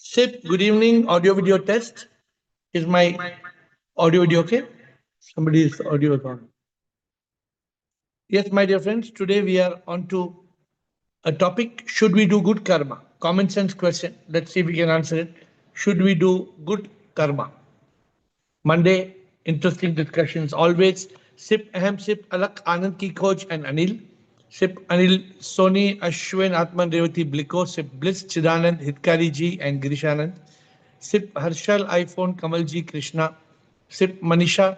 Sip, good evening. Audio video test. Is my audio video okay? Somebody's audio is on. Yes, my dear friends, today we are on to a topic. Should we do good karma? Common sense question. Let's see if we can answer it. Should we do good karma? Monday, interesting discussions always. Sip, Aham, Sip, Alak, Anand ki Khoj and Anil. Sip, Anil, Soni, Ashwin, Atman, Revati, Bliko. Sip, Bliss, Chidanand, Hitkari ji and Girishanand. Sip, Harshal, iPhone, Kamal ji, Krishna. Sip, Manisha,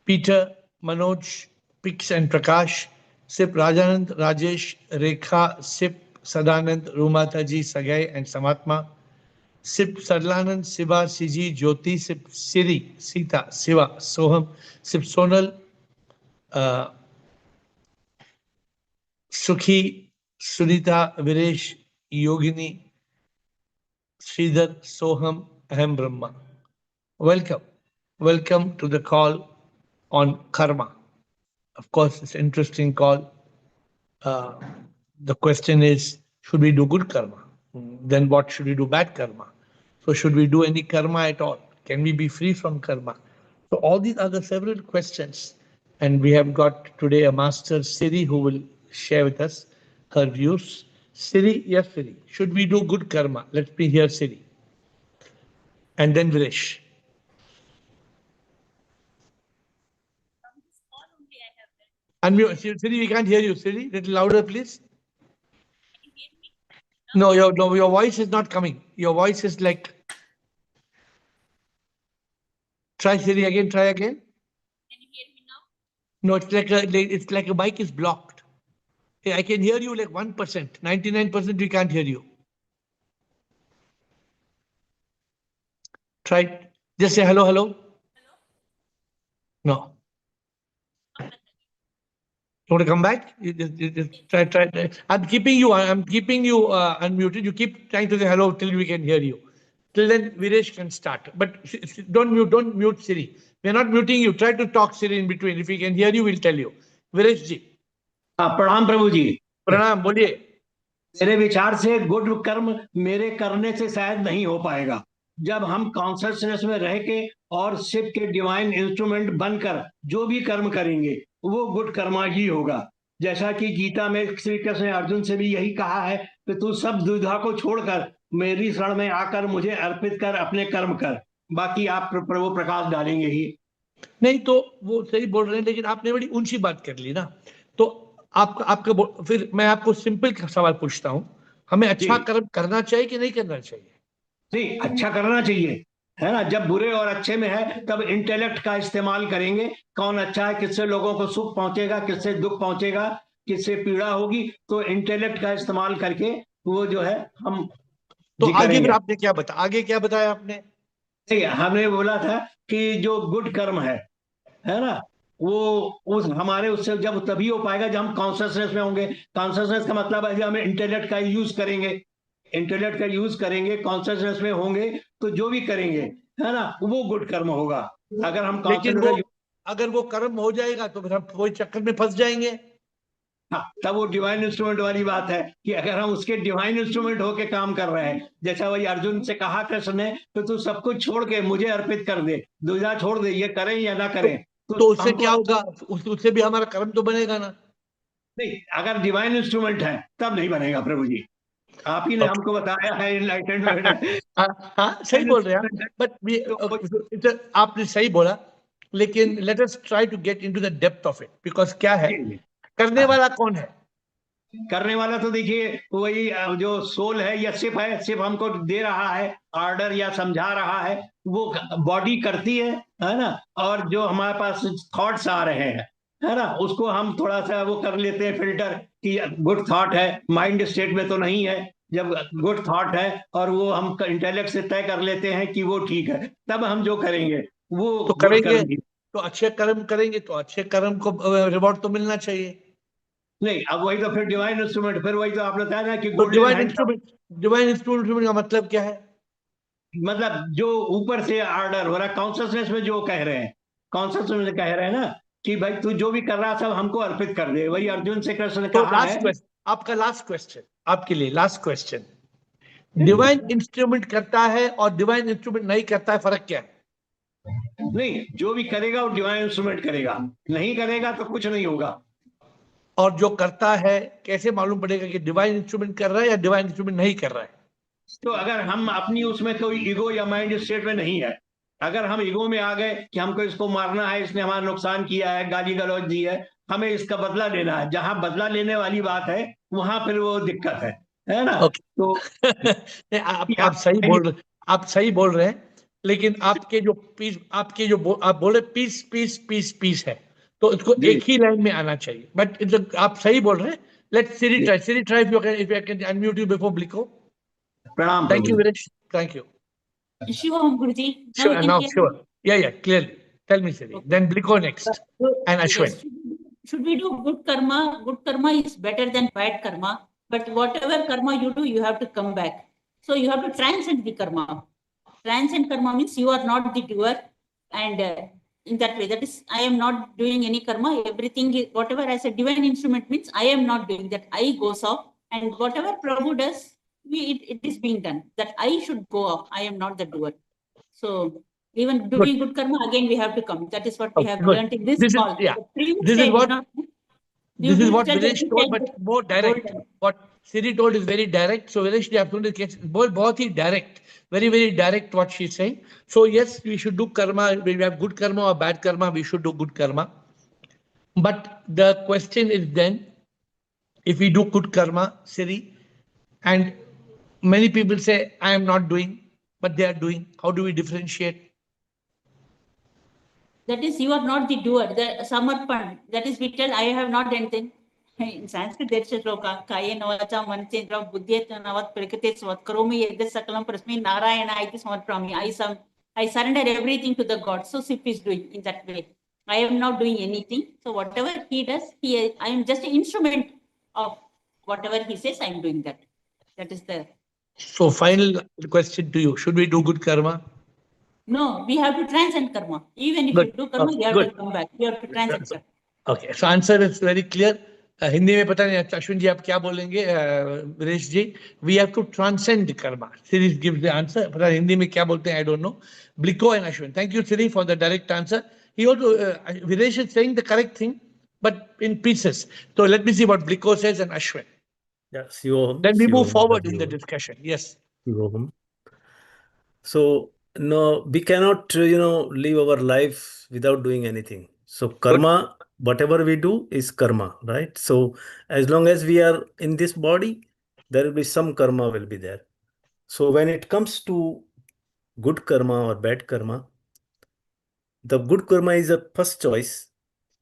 Peter, Manoj, Pix and Prakash. Sip, Rajanand, Rajesh, Rekha. Sip, Sadanand, Rumata ji, Sagai and Samatma. Sip Sarlanand, Siva, Siji, Jyoti, Sip Siri, Sita, Siva, Soham, Sip Sonal, Sukhi, Sunita, Viresh, Yogini, Sridhar, Soham, Aham Brahma. Welcome. Welcome to the call on karma. Of course, it's an interesting call. The question is, should we do good karma? Then what should we do bad karma? So should we do any karma at all? Can we be free from karma? So all these are the several questions. And we have got today a master, Siri, who will share with us her views. Siri, yes, Siri. Should we do good karma? Let me hear Siri. And then Viresh. Unmute. Siri, we can't hear you. Siri, a little louder, please. No, your voice is not coming. Your voice is like. Try Siri again. Try again. Can you hear me now? No, it's like a mic is blocked. I can hear you like 1%. 99% we can't hear you. Try. Just say hello, hello. Hello? No. Come back again. You want to come back? You just try. I'm keeping you unmuted. You keep trying to say hello till we can hear you. Till then, Viresh can start. But don't mute Siri. We're not muting you. Try to talk Siri in between. If we can hear you, we'll tell you. Viresh ji. प्रणाम प्रभु जी। प्रणाम, बोलिए। मेरे विचार से good कर्म मेरे करने से शायद नहीं हो पाएगा। जब हम कॉन्शियसनेस में रह के और शिव के डिवाइन इंस्ट्रूमेंट बनकर जो भी कर्म करेंगे वो गुड कर्मा ही होगा। जैसा कि गीता में श्री कृष्ण ने अर्जुन से भी यही कहा है कि तू सब दुविधा को छोड़कर मेरी शरण में आकर मुझे अर्पित कर, अपने कर्म कर, बाकी आप प्रभु प्रकाश डालेंगे ही। नहीं तो वो सही बोल रहे हैं, लेकिन आपने बड़ी ऊंची बात कर ली ना। तो आपका फिर मैं आपको सिंपल सवाल पूछता हूँ, हमें अच्छा कर्म करना चाहिए कि नहीं करना चाहिए? नहीं, अच्छा करना चाहिए, है ना। जब बुरे और अच्छे में है तब इंटेलेक्ट का इस्तेमाल करेंगे। कौन अच्छा है, किससे लोगों को सुख पहुंचेगा, किससे दुख पहुंचेगा, किससे पीड़ा होगी, तो इंटेलेक्ट का इस्तेमाल करके वो जो है हम तो आगे फिर आपने क्या बताया? आगे क्या बताया आपने? हमने बोला था कि जो गुड कर्म है ना, वो उस हमारे उससे जब तभी हो पाएगा जब हम कॉन्शियसनेस में होंगे। कॉन्शियसनेस का मतलब है जब हम इंटेलेक्ट का यूज करेंगे, इंटेलेक्ट का यूज करेंगे, कॉन्शियसनेस में होंगे, तो जो भी करेंगे, है ना, वो गुड कर्म होगा। अगर हम अगर वो कर्म हो जाएगा तो फिर हम कोई चक्कर में फंस जाएंगे। हाँ, तब वो डिवाइन इंस्ट्रूमेंट वाली बात है कि अगर हम उसके डिवाइन इंस्ट्रूमेंट होके काम कर रहे हैं, जैसा वही अर्जुन से कहा कृष्ण ने, तो तू सब कुछ छोड़ के मुझे अर्पित कर दे, दुविधा छोड़ दे, ये करें या ना करें। तो उससे क्या होगा? उससे भी हमारा कर्म तो बनेगा ना। नहीं, अगर डिवाइन इंस्ट्रूमेंट है तब नहीं बनेगा प्रभु जी। आप ही ने हमको बताया है एनलाइटनमेंट। हाँ, सही बोल रहे हैं, बट आपने सही बोला, लेकिन let us try to get into the depth of it. Because क्या है, करने वाला कौन है? करने वाला तो देखिए वही जो सोल है या शिव है, शिव हमको दे रहा है ऑर्डर या समझा रहा है, वो बॉडी करती है ना। और जो हमारे पास थॉट्स आ रहे हैं, है ना, उसको हम थोड़ा सा वो कर लेते हैं फिल्टर कि गुड थॉट है, माइंड स्टेट में तो नहीं है। जब गुड थॉट है और वो हम इंटेलेक्ट से तय कर लेते हैं कि वो ठीक है, तब हम जो करेंगे वो तो करेंगे। तो अच्छे कर्म करेंगे तो अच्छे कर्म को रिवॉर्ड तो मिलना चाहिए। नहीं, अब वही तो फिर डिवाइन इंस्ट्रूमेंट, फिर वही तो आपने बताया ना कि डिवाइन इंस्ट्रूमेंट का मतलब क्या है? मतलब जो ऊपर से ऑर्डर हो रहा है, कॉन्शियसनेस में जो कह रहे हैं, कॉन्शियसनेस में कह रहे हैं ना कि भाई तू जो भी कर रहा सब हमको अर्पित कर दे। वही अर्जुन से कृष्ण ने कहा है। आपका लास्ट क्वेश्चन, आपके लिए लास्ट क्वेश्चन, डिवाइन इंस्ट्रूमेंट करता है और डिवाइन इंस्ट्रूमेंट नहीं करता है, फर्क क्या है? नहीं, जो भी करेगा वो डिवाइन इंस्ट्रूमेंट करेगा, नहीं करेगा तो कुछ नहीं होगा। और जो करता है कैसे मालूम पड़ेगा कि डिवाइन इंस्ट्रूमेंट कर रहा है या डिवाइन इंस्ट्रूमेंट नहीं कर रहा है? तो अगर हम अपनी उसमें कोई ईगो या माइंड स्टेट में नहीं है, अगर हम ईगो में आ गए कि हमको इसको मारना है, इसने हमारा नुकसान किया है, गाली गलौज दी है, हमें इसका बदला लेना है, जहां बदला लेने वाली बात है वहां फिर वो दिक्कत है ना? ओके। तो आप सही बोल रहे, आप सही बोल रहे हैं, लेकिन आपके जो पीस, आपके जो आप बोले पीस पीस पीस पीस है, तो इसको जी एक ही लाइन में आना चाहिए। बट आप सही बोल रहे हैं। Let's Siri try if you can unmute you before ब्लिको। प्रणाम thank Prabhu you ji. Viresh, thank you. Shivam Guruji, now you Sure, can now hear me? sure. Yeah, clearly. Tell me, Siri. Okay. Then Bliko next and Ashwin. Yes. Should we do good karma? Good karma is better than bad karma. But whatever karma you do, you have to come back. So you have to transcend the karma. Transcend karma means you are not the doer. And in that way, that is, I am not doing any karma. Everything, whatever as a divine instrument means, I am not doing that. I goes off. And whatever Prabhu does, it is being done. That I should go off. I am not the doer. So even Good. doing good karma, again we have to come. That is what we have Good. learned in this This is, call. yeah. The previous This is day did what not. this is what said Viresh told, every but time more direct. golden. What Siri told is very direct. So Viresh, the opportunity gets बहुत ही direct, very direct what she's saying. So yes, we should do karma. We have good karma or bad karma. We should do good karma. But the question is then, if we do good karma, Siri, and many people say I am not doing, but they are doing. How do we differentiate? That is, you are not the doer. The samarpan. That is, we tell I have not done anything. In Sanskrit, there is a shloka. Kaya navacha manchendra buddhyet navat prakate svat karomi yadya sakalam prasmi narayana iti samarprami. I surrender everything to the God. So Sip is doing in that way. I am not doing anything. So whatever he does, I am just an instrument of whatever he says. I am doing that. That is the. So final question to you: should we do good karma? No, we have to transcend karma. Even if Good. you do karma, you have Good. to come back. You have to transcend karma. Okay. So answer is very clear. Hindi में पता नहीं अश्विन जी आप क्या बोलेंगे, Viresh ji? We have to transcend karma. Series gives the answer. पता नहीं हिंदी में क्या बोलते हैं, आई डोंट नो. ब्लिको and Ashwin, thank you Siri for the direct answer. He also Viresh is saying the correct thing, but in pieces. So let me see what Bliko says and Ashwin. Yeah, Shivoham. Then we move Shivoham, forward in the Shivoham, discussion. Yes. Shivoham. So, no, we cannot, live our life without doing anything. So, Good. karma, whatever we do is karma, right? So, as long as we are in this body, there will be some karma will be there. So, when it comes to good karma or bad karma, the good karma is a first choice.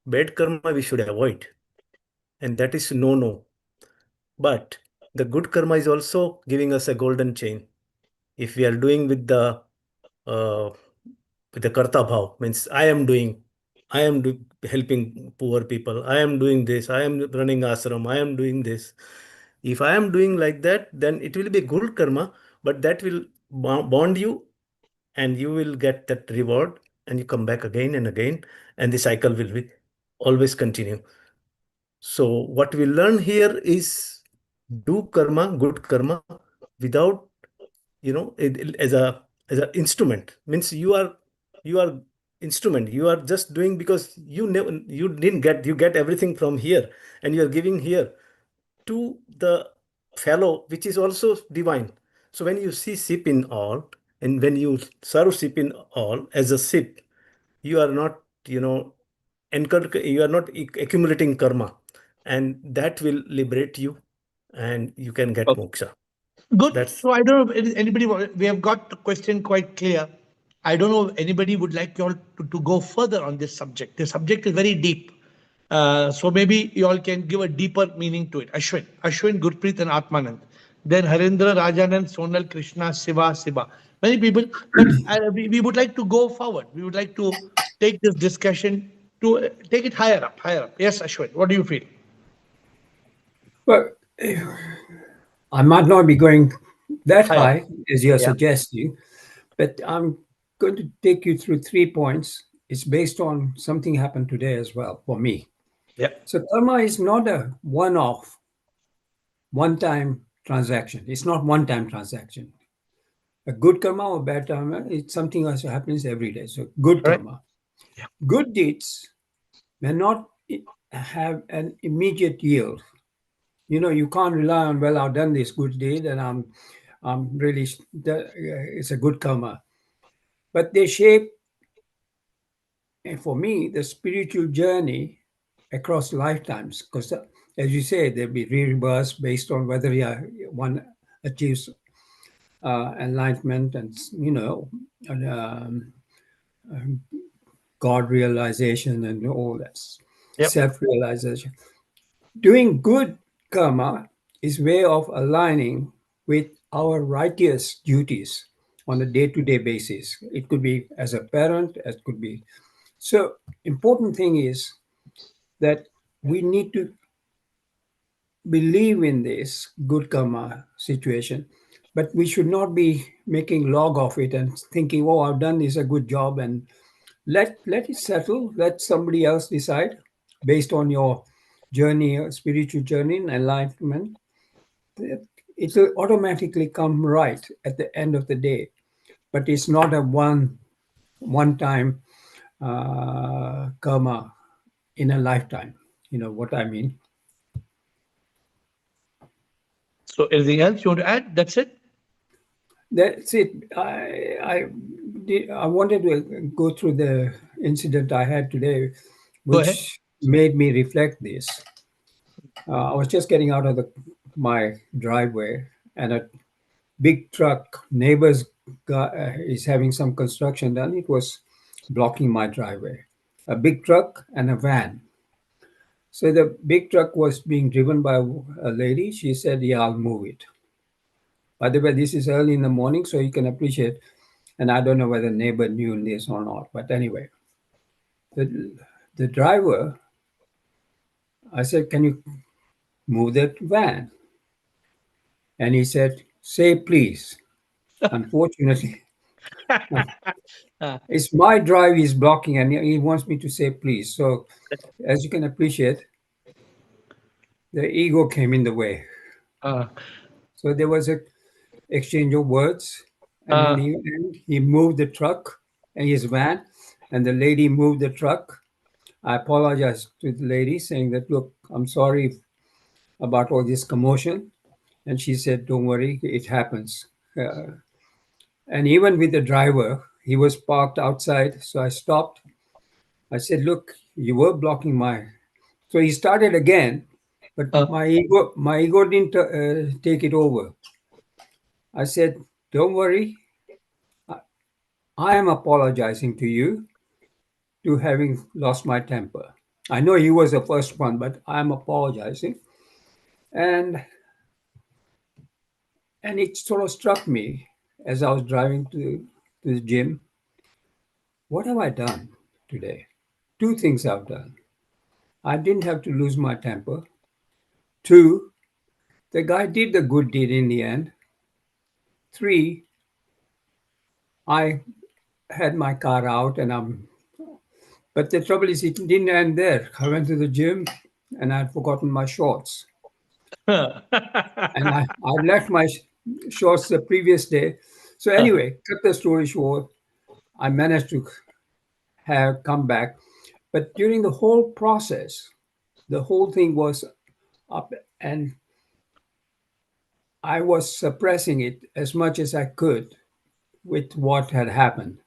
Bad karma we should avoid. And that is no, no. But the good karma is also giving us a golden chain. If we are doing uh, with the karta bhav, means I am helping poor people, I am doing this, I am running ashram, I am doing this. If I am doing like that, then it will be good karma, but that will bond you and you will get that reward and you come back again and again and the cycle will be always continue. So what we learn here is do karma, good karma, without as a instrument. Means you are instrument. You are just doing because you didn't get you get everything from here and you are giving here to the fellow, which is also divine. So when you see sip in all and when you serve sip in all as a sip, you are not you are not accumulating karma, and that will liberate you and you can get Okay. moksha. Good. That's So I don't know if anybody, we have got the question quite clear. I don't know if anybody would like you all to go further on this subject. The subject is very deep. So maybe you all can give a deeper meaning to it. Ashwin, Gurpreet and Atmanand. Then Harendra, Rajanand, Sonal, Krishna, Siva. Many people, but we would like to go forward. We would like to take this discussion to take it higher up. Yes, Ashwin, what do you feel? Well, I might not be going that Higher. high as you're Yeah. suggesting, but I'm going to take you through 3 points. It's based on something happened today as well for me. Yeah. So karma is not a one-off, one-time transaction. It's not one-time transaction. A good karma or bad karma, it's something that happens every day. So good Correct. karma. Yeah. Good deeds may not have an immediate yield. You can't rely on, well, I've done this good deed and I'm really, it's a good karma. But they shape, and for me, the spiritual journey across lifetimes. Because, as you say, there'll be rebirths based on whether one achieves enlightenment and, and, God realization and all that, Yep. self-realization. Doing good karma is way of aligning with our righteous duties on a day-to-day basis. It could be as a parent, it could be. So important thing is that we need to believe in this good karma situation, but we should not be making log of it and thinking, oh, I've done this a good job, and let it settle. Let somebody else decide based on your journey, spiritual journey and enlightenment. It will automatically come right at the end of the day, but it's not a one time karma in a lifetime. You know what I mean? So anything else you want to add? That's it? That's it. I wanted to go through the incident I had today, Go ahead. which made me reflect this. I was just getting out of my driveway, and a big truck, neighbor's guy, is having some construction done. It was blocking my driveway. A big truck and a van. So the big truck was being driven by a lady. She said, "Yeah, I'll move it." By the way, this is early in the morning, so you can appreciate. And I don't know whether neighbor knew this or not, but anyway, the driver, I said, "Can you move that van?" And he said, "Say please." Unfortunately, Uh, it's my drive he's blocking, and he wants me to say please. So, as you can appreciate, the ego came in the way. uh, So there was a exchange of words, and in uh, the end, he moved the truck and his van, and the lady moved the truck. I apologized to the lady, saying that, "Look, I'm sorry about all this commotion," and she said, "Don't worry, it happens." And even with the driver, he was parked outside, so I stopped. I said, "Look, you were blocking my..." So he started again, but uh, my ego didn't take it over. I said, "Don't worry, I am apologizing to you to having lost my temper. I know he was the first one, but I am apologizing." And it sort of struck me as I was driving to the gym. What have I done today? Two things I've done. I didn't have to lose my temper. Two, the guy did the good deed in the end. Three, I had my car out but the trouble is it didn't end there. I went to the gym and I'd forgotten my shorts. And I left my shorts the previous day. So anyway, cut the story short, I managed to have come back. But during the whole process, the whole thing was up, and I was suppressing it as much as I could with what had happened.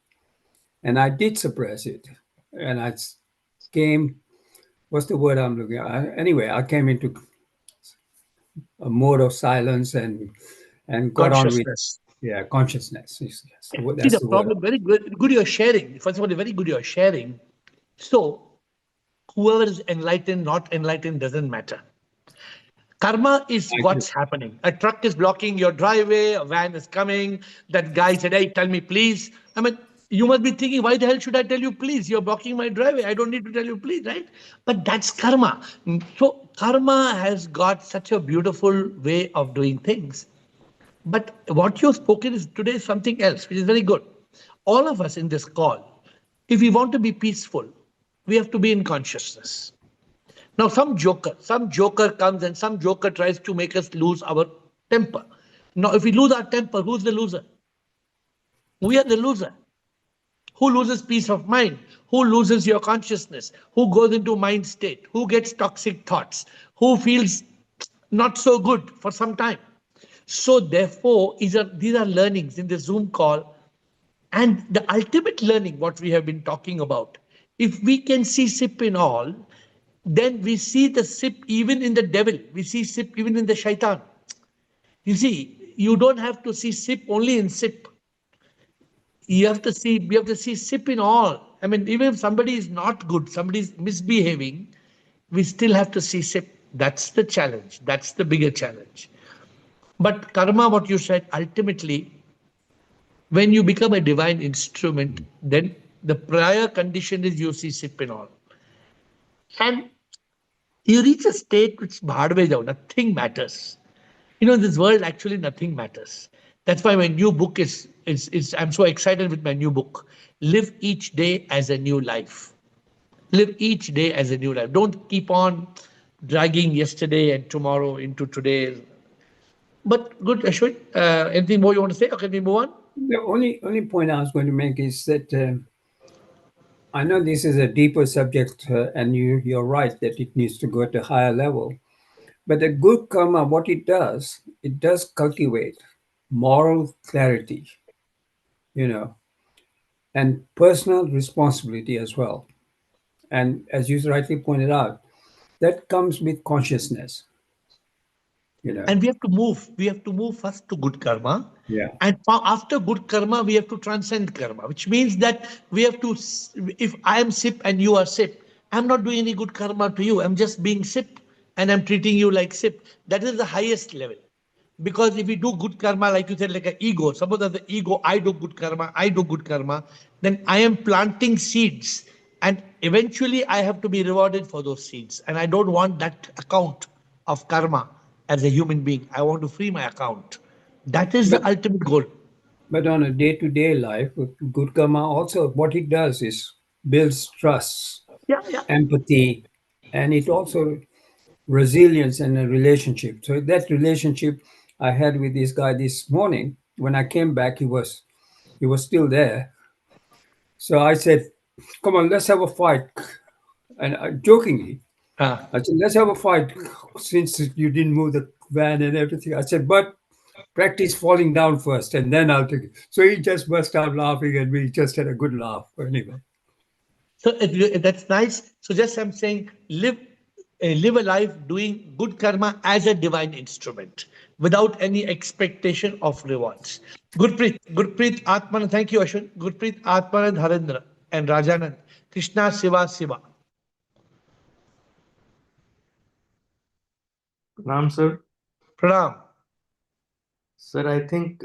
And I did suppress it. And came, what's the word I'm looking at? Anyway, I came into a mode of silence and got on with, consciousness. yeah, consciousness. Yes, See that's the the word. problem. Very good. Good you're sharing. First of all, very good you're sharing. So whoever is enlightened, not enlightened, doesn't matter. Karma is I agree. what's happening. A truck is blocking your driveway, a van is coming. That guy said, "Hey, tell me, please." I mean, you must be thinking, why the hell should I tell you, please? You're blocking my driveway. I don't need to tell you, please, right? But that's karma. So, karma has got such a beautiful way of doing things. But what you've spoken is today is something else, which is very good. All of us in this call, if we want to be peaceful, we have to be in consciousness. Now, some joker comes and some joker tries to make us lose our temper. Now, if we lose our temper, who's the loser? We are the loser. Who loses peace of mind? Who loses your consciousness? Who goes into mind state? Who gets toxic thoughts? Who feels not so good for some time? So therefore, these are learnings in the Zoom call, and the ultimate learning, what we have been talking about. If we can see SIP in all, then we see the SIP even in the devil. We see SIP even in the shaitan. You see, you don't have to see SIP only in SIP. We have to see SIP in all. I mean, even if somebody is not good, somebody is misbehaving, we still have to see SIP. That's the challenge. That's the bigger challenge. But karma, what you said, ultimately, when you become a divine instrument, then the prior condition is you see SIP in all. And you reach a state which bhad mein jao, nothing matters. In this world, actually, nothing matters. That's why my new book is I'm so excited with my new book. Live each day as a new life. Live each day as a new life. Don't keep on dragging yesterday and tomorrow into today. But good, Ashwin. Anything more you want to say? Okay, we move on. The only point I was going to make is that I know this is a deeper subject, and you're right that it needs to go at a higher level. But the good karma, what it does cultivate moral clarity, you know, and personal responsibility as well. And as you rightly pointed out, that comes with consciousness, you know. And we have to move. We have to move first to good karma. Yeah. And after good karma, we have to transcend karma, which means that we have to, if I am SIP and you are SIP, I'm not doing any good karma to you. I'm just being SIP and I'm treating you like SIP. That is the highest level. Because if we do good karma, like you said, like an ego, suppose that the ego, I do good karma, then I am planting seeds. And eventually I have to be rewarded for those seeds. And I don't want that account of karma as a human being. I want to free my account. That is But the ultimate goal. but on a day-to-day life, good karma also what it does is builds trust, Yeah, yeah. empathy, and it also resilience in a relationship. So that relationship I had with this guy this morning, when I came back, he was still there. So I said, "Come on, let's have a fight." And jokingly, Ah. I said, "Let's have a fight since you didn't move the van and everything." I said, "But practice falling down first, and then I'll take it." So he just burst out laughing, and we just had a good laugh. Anyway, So that's nice. So just I'm saying, live a life doing good karma as a divine instrument without any expectation of rewards. Gurpreet Atman, thank you, Ashwin. Gurpreet Atman and Harendra and Rajanand. Krishna Siva. Ram sir. Pranam. Sir, I think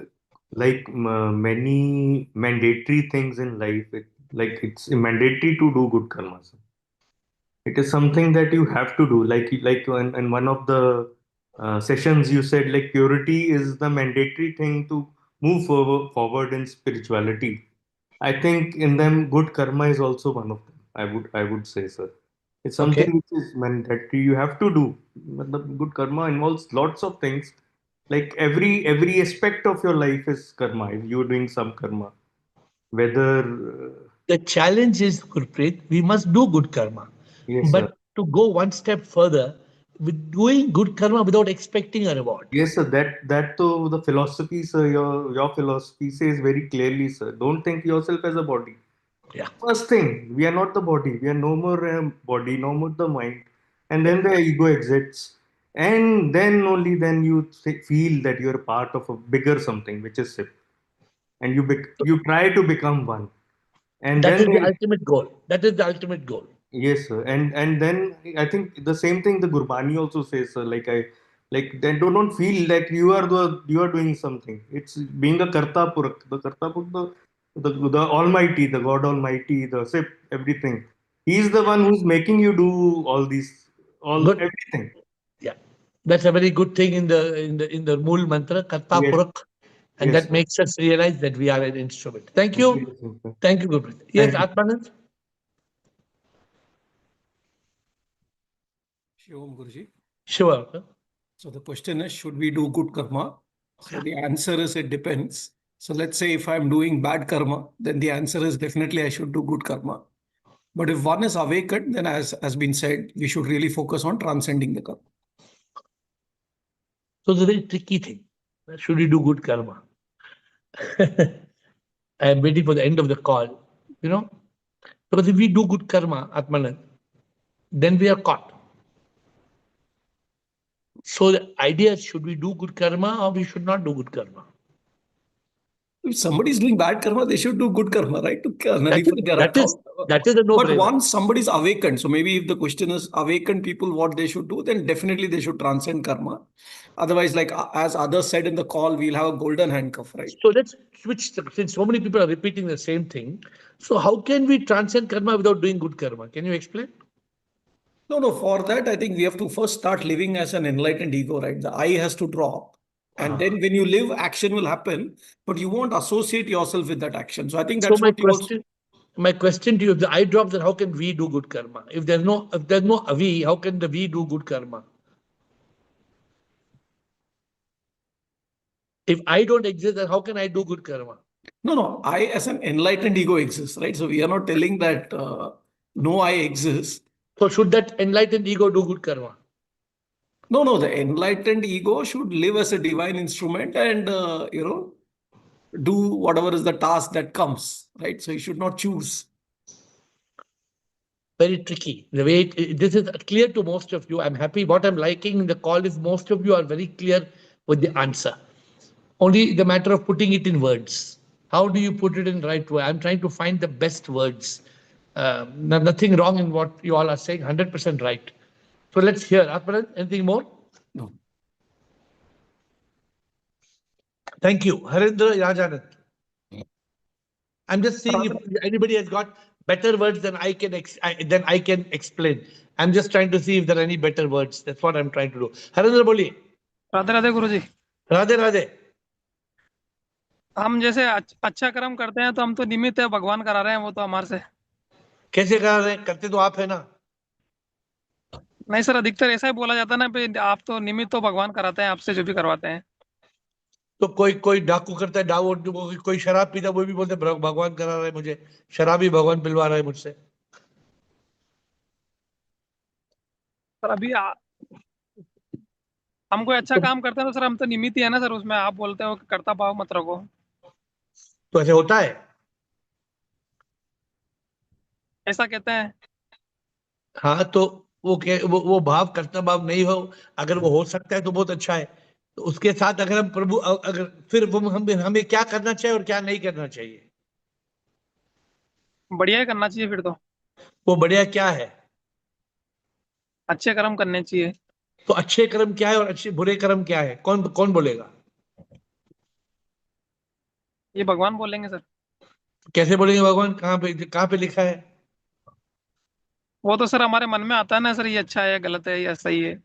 like many mandatory things in life, it's mandatory to do good karma. Sir. It is something that you have to do. Like in one of the sessions you said like purity is the mandatory thing to move forward in spirituality. I think in them good karma is also one of them. I would say, sir. It's something Okay. which is mandatory. You have to do. But the good karma involves lots of things. Like every aspect of your life is karma. If you're doing some karma, whether The challenge is, Gurpreet, we must do good karma. yes, sir. But to go one step further, with doing good karma without expecting a reward. Yes, sir. That to the philosophy, sir. Your philosophy says very clearly, sir. Don't think yourself as a body. Yeah. First thing, we are not the body. We are no more a body, no more the mind, and then the ego exists, and then only then you feel that you are part of a bigger something, which is SIP, and you try to become one, and That then is the ultimate goal. That is the ultimate goal. yes, sir. And then I think the same thing the Gurbani also says, sir. Like then don't feel that you are doing something. It's being a Karta Purak, the Almighty, the God Almighty, the SIP, everything. He's the one who's making you do all these, all Good. everything. Yeah, that's a very good thing in the Mool mantra, Karta Yes, Purak, and yes, that sir. makes us realize that we are an instrument. Thank Yes, you, sir. thank you, Gurpreet. Yes, Thank you. Atmanand. Shivam Guruji. Sure. So the question is, should we do good karma? So the answer is it depends. So let's say if I'm doing bad karma, then the answer is definitely I should do good karma. But if one is awakened, then as has been said, we should really focus on transcending the karma. So it's a very tricky thing. Should we do good karma? I am waiting for the end of the call, because if we do good karma, Atmanan, then we are caught. So the idea is, should we do good karma or we should not do good karma? If somebody is doing bad karma, they should do good karma, right? To nullify their account. That is a But no-brainer. once somebody's awakened, so maybe if the question is awakened people, what they should do, then definitely they should transcend karma. Otherwise, like as others said in the call, we'll have a golden handcuff, right? So let's switch, since so many people are repeating the same thing. So how can we transcend karma without doing good karma? Can you explain? No. For that, I think we have to first start living as an enlightened ego, right? The I has to drop. And then when you live, action will happen, but you won't associate yourself with that action. So I think that's So my question to you, if the I drops, then how can we do good karma? If there's no we, how can the we do good karma? If I don't exist, then how can I do good karma? No. I as an enlightened ego exists, right? So we are not telling that no I exists. So should that enlightened ego do good karma? No. The enlightened ego should live as a divine instrument and, do whatever is the task that comes, right? So you should not choose. Very tricky. The way this is clear to most of you. I'm happy. What I'm liking in the call is most of you are very clear with the answer. Only the matter of putting it in words. How do you put it in right way? I'm trying to find the best words. Nothing wrong in what you all are saying. 100% right. So let's hear. Atmanan, anything more? No. Thank you. Harendra Rajanand. I'm just seeing if anybody has got better words than I can explain. I'm just trying to see if there are any better words. That's what I'm trying to do. Harendra, बोलिए. राधे राधे गुरुजी। राधे राधे। हम जैसे अच्छा कर्म करते हैं तो हम तो निमित्त है, भगवान करा रहे हैं वो तो हमारे से। कैसे करा रहे हैं? करते तो आप है ना। नहीं सर, अधिकतर ऐसा ही बोला जाता है ना पे आप तो निमित्त तो भगवान कराते हैं आपसे जो भी करवाते हैं। तो कोई डाकू करता है, कोई शराब पीता है, वो भी बोलते हैं भगवान करा रहा है मुझे, शराबी भगवान पिलवा रहा है मुझसे। सर अभी हम कोई अच्छा काम करते हैं तो सर हम तो निमित्त ही है ना सर, उसमें आप बोलते हो कि कर्ता भाव मत रखो। तो ऐसे होता है? ऐसा कहते हैं। हाँ, तो वो भाव कर्ता भाव नहीं हो, अगर वो हो सकता है तो बहुत अच्छा है। तो उसके साथ अगर हम प्रभु अगर फिर वो हमें क्या करना चाहिए और क्या नहीं करना चाहिए? बढ़िया ही करना चाहिए फिर तो। वो बढ़िया क्या है? अच्छे कर्म करने चाहिए। तो अच्छे कर्म क्या है और अच्छे बुरे कर्म क्या है? कौन बोलेगा? ये भगवान बोलेंगे सर। कैसे बोलेंगे भगवान? कहाँ पे लिखा है? वो तो सर हमारे मन में आता है ना सर, ये अच्छा है गलत है या सही है।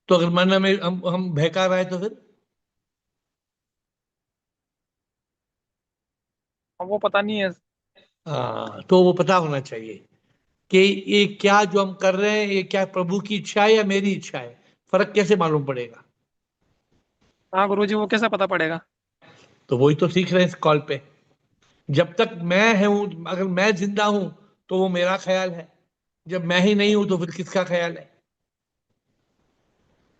तो अगर मन में हम बहका रहा है तो फिर? वो पता नहीं है। हाँ, तो वो पता होना चाहिए कि ये क्या जो हम कर रहे हैं, ये क्या प्रभु की इच्छा है या मेरी इच्छा है? फर्क कैसे मालूम पड़ेगा? हाँ गुरुजी, वो कैसे पता पड़ेगा? तो वही तो सीख रहे हैं इस कॉल पे। जब तक मैं हूं, अगर मैं जिंदा हूं तो वो मेरा ख्याल है, जब मैं ही नहीं हूं तो फिर किसका ख्याल है?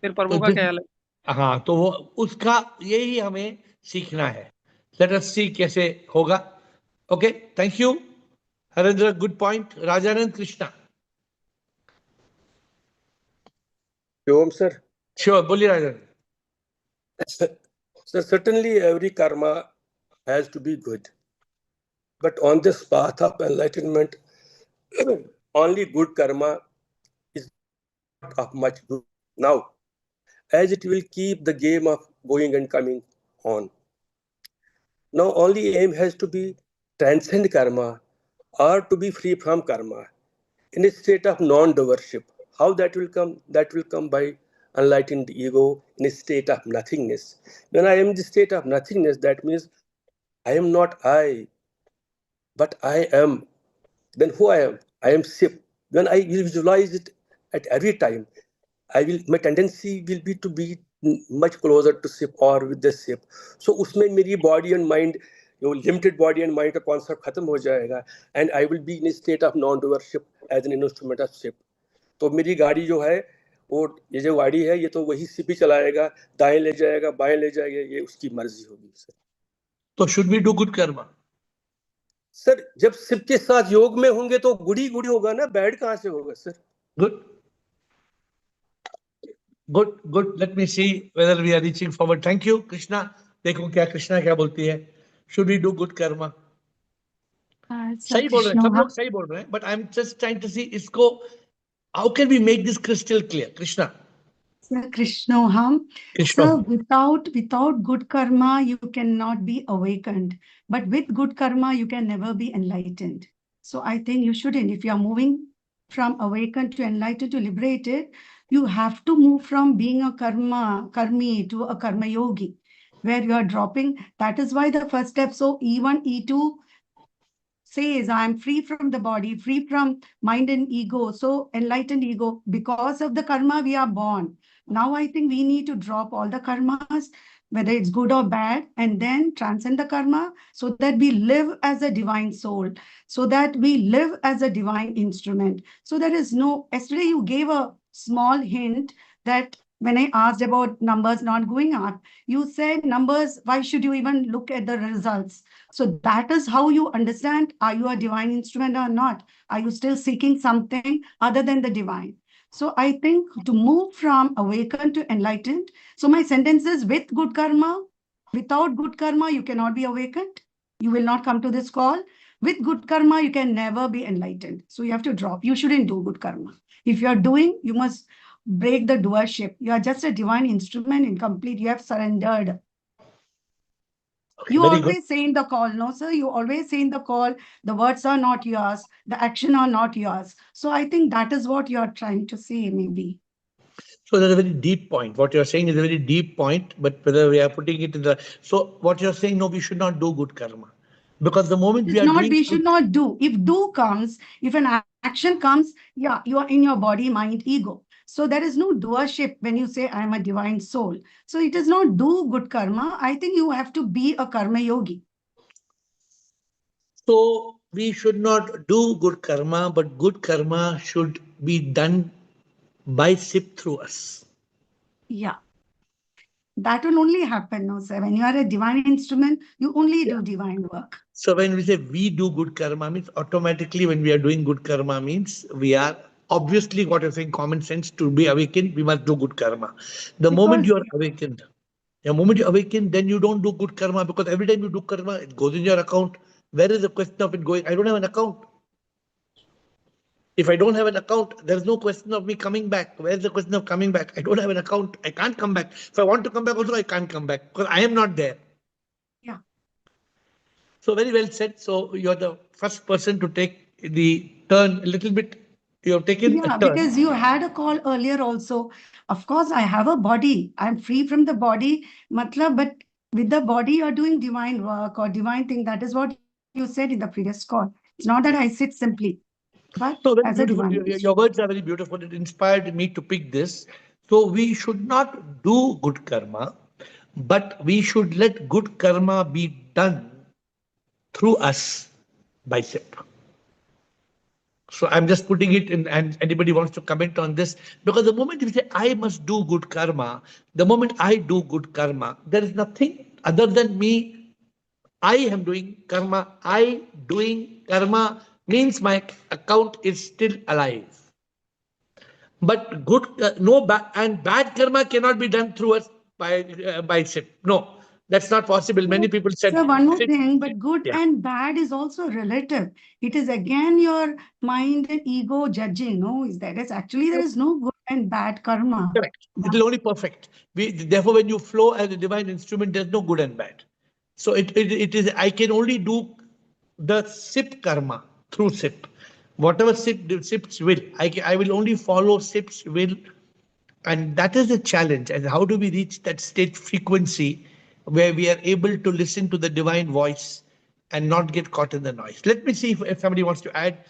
फिर प्रभु का ख्याल है। हाँ, तो वो उसका यही हमें सीखना है। लेट अस सी कैसे होगा। Okay, thank you Harendra, good point. Rajanand Krishna. Om sir. Sure, बोलिए Rajanand. So certainly every karma has to be good. But on this path of enlightenment, only good karma is not of much good now, as it will keep the game of going and coming on. Now only aim has to be transcend karma or to be free from karma in a state of non-doership. How that will come? That will come by enlightened ego in a state of nothingness. When I am in the state of nothingness, that means I am not I, but I am. Then who I am? I am Sip. When I visualize it at every time, my tendency will be to be much closer to ship or with the ship. So उसमें मेरी body and mind, limited body and mind का concept खत्म हो जाएगा, and I will be in a state of non-doership as an instrument of ship. तो मेरी गाड़ी जो है वो, ये जो गाड़ी है ये तो वही शिप ही चलाएगा, दाएं ले जाएगा बाएं ले जाएगा, ये उसकी मर्जी होगी सर. तो should we do good karma? Sir जब शिप के साथ योग में होंगे तो गुड ही गुड होगा ना, बैड कहाँ से होगा sir? Good. Good. Let me see whether we are reaching forward. Thank you, Krishna. देखो क्या कृष्णा क्या बोलती है. Should we do good karma? सही बोल रहे हैं, सब लोग सही बोल रहे हैं, but I'm just trying to see इसको how can we make this crystal clear, Krishna? Sir Krishnoham. Krishna. So without good karma, you cannot be awakened. But with good karma, you can never be enlightened. So I think you shouldn't. If you are moving from awakened to enlightened to liberated, you have to move from being a karmi to a karma yogi, where you are dropping. That is why the first step. So E1, E2 says, I am free from the body, free from mind and ego. So enlightened ego, because of the karma we are born. Now I think we need to drop all the karmas, whether it's good or bad, and then transcend the karma so that we live as a divine soul, so that we live as a divine instrument. So there is no, yesterday you gave a small hint that when I asked about numbers not going up, you said numbers, why should you even look at the results? So that is how you understand, are you a divine instrument or not? Are you still seeking something other than the divine? So I think to move from awakened to enlightened, so my sentence is with good karma, without good karma, you cannot be awakened. You will not come to this call. With good karma, you can never be enlightened. So you have to drop. You shouldn't do good karma. If you are doing, you must break the doership. You are just a divine instrument, incomplete. You have surrendered. You always say in the call, no, sir, you always say in the call, the words are not yours, the action are not yours. So I think that is what you are trying to say, maybe. So that's a very deep point. What you're saying is a very deep point, but whether we are putting it in the... So what you're saying, no, we should not do good karma. Because the moment we are doing... We should not do. If do comes, if an action comes, yeah, you are in your body, mind, ego. So there is no doership when you say, I am a divine soul. So it is not do good karma. I think you have to be a karma yogi. So we should not do good karma, but good karma should be done by SIP through us. Yeah. That will only happen, no, sir. When you are a divine instrument, you only do divine work. So when we say we do good karma, means automatically when we are doing good karma means we are obviously, what you're saying, common sense, to be awakened, we must do good karma. The moment you are awakened, then you don't do good karma, because every time you do karma, it goes in your account. Where is the question of it going? I don't have an account. If I don't have an account, there's no question of me coming back. Where's the question of coming back? I don't have an account. I can't come back. If I want to come back also, I can't come back because I am not there. Yeah. So very well said. So you're the first person to take the turn a little bit. You have taken a turn. Because you had a call earlier also. Of course, I have a body. I'm free from the body. Matlab, but with the body, you're doing divine work or divine thing. That is what you said in the previous call. It's not that I sit simply, but So very as a beautiful. divine. Your words are very beautiful. It inspired me to pick this. So we should not do good karma, but we should let good karma be done through us by SIP. So I'm just putting it in, and anybody wants to comment on this, because the moment you say, I must do good karma, the moment I do good karma, there is nothing other than me. I am doing karma. I doing karma means my account is still alive. But good, no bad, and bad karma cannot be done through us by SIP. No, that's not possible. Many people said. So one more thing, but good and bad is also relative. It is again your mind and ego judging. No, is that is actually there is no good and bad karma. Correct. It is only perfect. Therefore, when you flow as a divine instrument, there's no good and bad. So it is. I can only do the SIP karma through SIP. Whatever SIP's will, I will only follow SIP's will. And that is the challenge. And how do we reach that state frequency where we are able to listen to the divine voice and not get caught in the noise? Let me see if somebody wants to add.